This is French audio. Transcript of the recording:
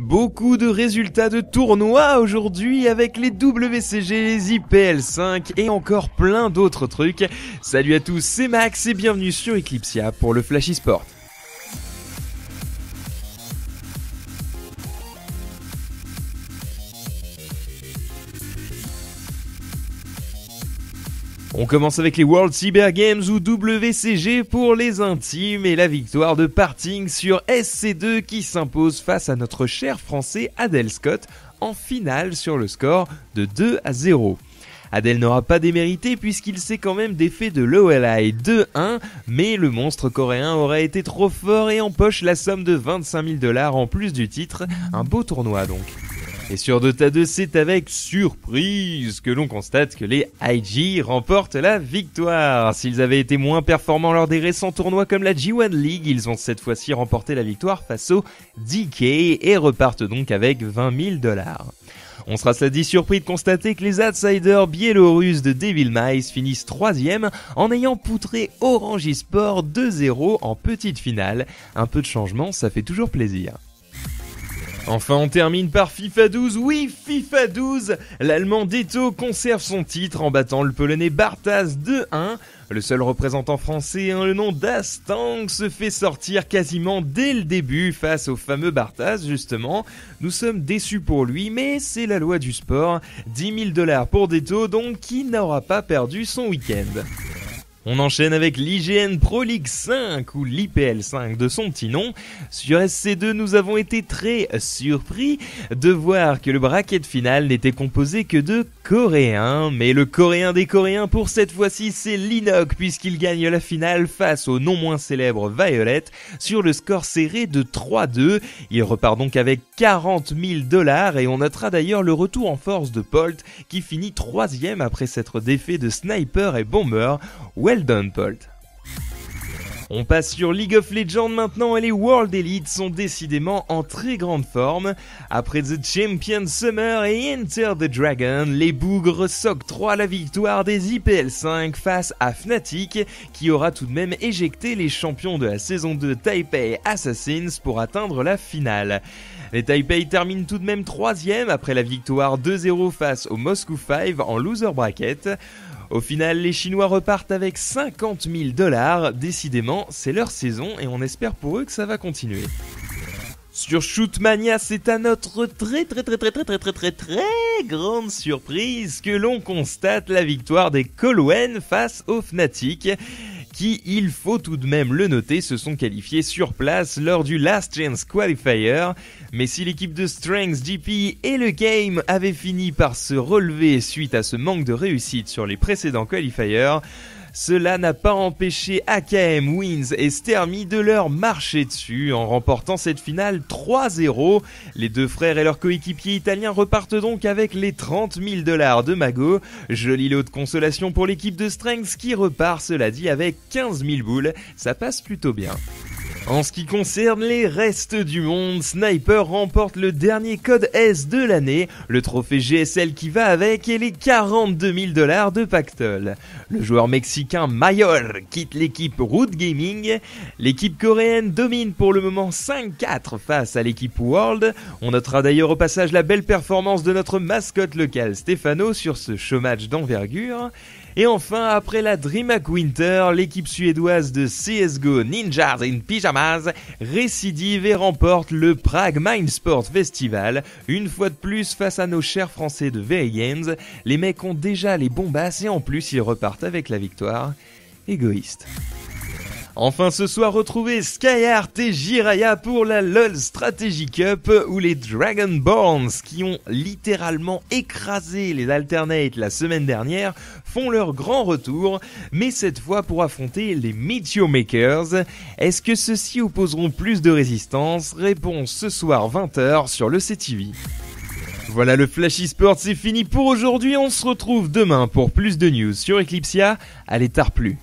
Beaucoup de résultats de tournois aujourd'hui avec les WCG, les IPL5 et encore plein d'autres trucs. Salut à tous, c'est Max et bienvenue sur Eclipsia pour le Flash eSport. On commence avec les World Cyber Games ou WCG pour les intimes et la victoire de Parting sur SC2 qui s'impose face à notre cher français Adel Scott en finale sur le score de 2-0. Adel n'aura pas démérité puisqu'il s'est quand même défait de Lowellai 2-1, mais le monstre coréen aurait été trop fort et empoche la somme de 25 000 $ en plus du titre, un beau tournoi donc. Et sur Dota 2, c'est avec surprise que l'on constate que les IG remportent la victoire. S'ils avaient été moins performants lors des récents tournois comme la G1 League, ils ont cette fois-ci remporté la victoire face au DK et repartent donc avec 20 000 $. On sera cela dit surpris de constater que les outsiders biélorusses de Devil Mice finissent 3e en ayant poutré Orange eSport 2-0 en petite finale. Un peu de changement, ça fait toujours plaisir. Enfin, on termine par FIFA 12. Oui, FIFA 12. L'Allemand Deto conserve son titre en battant le Polonais Bartas 2-1. Le seul représentant français, le nom d'Astang, se fait sortir quasiment dès le début face au fameux Bartas, justement. Nous sommes déçus pour lui, mais c'est la loi du sport. 10 000 $ pour Deto, donc qui n'aura pas perdu son week-end. On enchaîne avec l'IGN Pro League 5 ou l'IPL5 de son petit nom. Sur SC2, nous avons été très surpris de voir que le bracket final n'était composé que de Coréens. Mais le Coréen des Coréens pour cette fois-ci, c'est Linok puisqu'il gagne la finale face au non moins célèbre Violet sur le score serré de 3-2. Il repart donc avec 40 000 $ et on notera d'ailleurs le retour en force de Polt qui finit 3e après s'être défait de Sniper et Bomber. Well done, Polt. On passe sur League of Legends maintenant et les World Elite sont décidément en très grande forme. Après The Champion Summer et Enter the Dragon, les Bougres s'octroient la victoire des IPL5 face à Fnatic qui aura tout de même éjecté les champions de la saison 2 Taipei Assassins pour atteindre la finale. Les Taipei terminent tout de même 3e après la victoire 2-0 face au Moscow 5 en loser bracket. Au final, les Chinois repartent avec 50 000 $. Décidément, c'est leur saison et on espère pour eux que ça va continuer. Sur Shootmania, c'est à notre très grande surprise que l'on constate la victoire des Colwen face au Fnatic, qui, il faut tout de même le noter, se sont qualifiés sur place lors du Last Chance Qualifier. Mais si l'équipe de Strengths, GP et le Game avaient fini par se relever suite à ce manque de réussite sur les précédents qualifiers, cela n'a pas empêché AKM, Wins et Stermi de leur marcher dessus en remportant cette finale 3-0. Les deux frères et leurs coéquipiers italiens repartent donc avec les 30 000 $ de Mago. Joli lot de consolation pour l'équipe de Strengths qui repart, cela dit, avec 15 000 boules. Ça passe plutôt bien. En ce qui concerne les restes du monde, Sniper remporte le dernier code S de l'année, le trophée GSL qui va avec et les 42 000 $ de Pactol. Le joueur mexicain Mayor quitte l'équipe Root Gaming. L'équipe coréenne domine pour le moment 5-4 face à l'équipe World. On notera d'ailleurs au passage la belle performance de notre mascotte locale Stefano sur ce show match d'envergure. Et enfin, après la DreamHack Winter, l'équipe suédoise de CSGO Ninjas in Pyjamas récidive et remporte le Prague Mindsport Festival. Une fois de plus face à nos chers français de VA Games, les mecs ont déjà les bombasses et en plus ils repartent avec la victoire. Égoïste. Enfin ce soir, retrouvez Skyheart et Jiraiya pour la LoL Strategy Cup où les Dragonborns qui ont littéralement écrasé les Alternates la semaine dernière font leur grand retour, mais cette fois pour affronter les Meteor Makers. Est-ce que ceux-ci opposeront plus de résistance? Réponse ce soir 20h sur le CTV. Voilà, le Flash eSport, c'est fini pour aujourd'hui. On se retrouve demain pour plus de news sur Eclipsia. Allez, tard plus.